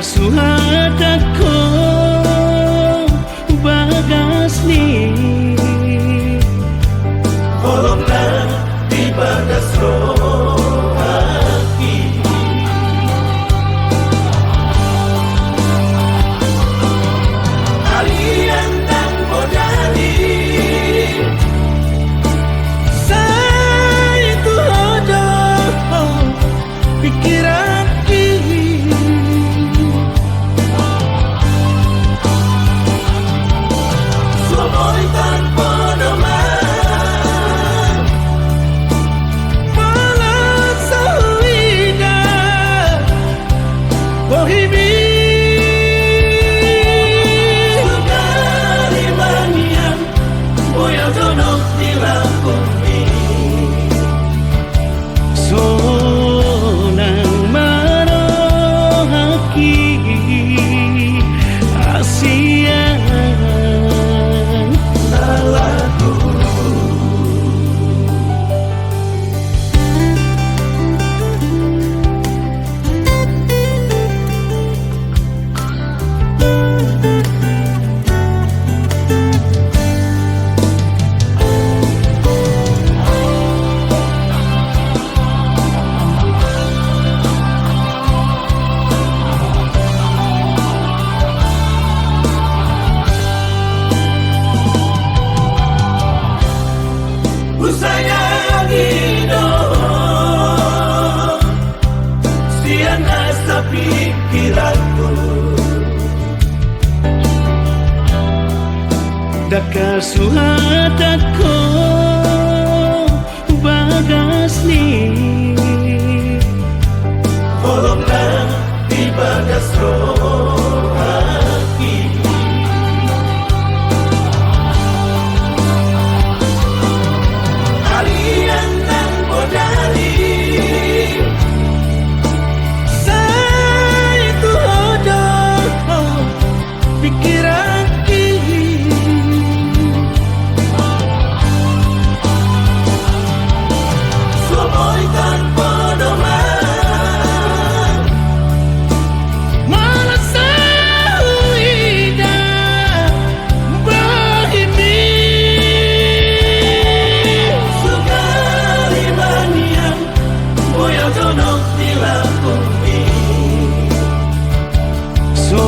suhadako bagas ni Tolonglah di bagas roh hati kalian tak modali saya itu hodoh pikiran ini Somoy tanpa nama malah sahida bohimi Sukari manian Boya donok di lakumi sonang marohaki asian Lalaku sayangi dong siang asa pikiranku daka suhadako bagas ni tolonglah di bagas roh hati kalian tak modali saya itu hodoh pikiran ini Somoy tanpa nama malah sahida bohimi Sukari manian Boya donok di lakumi so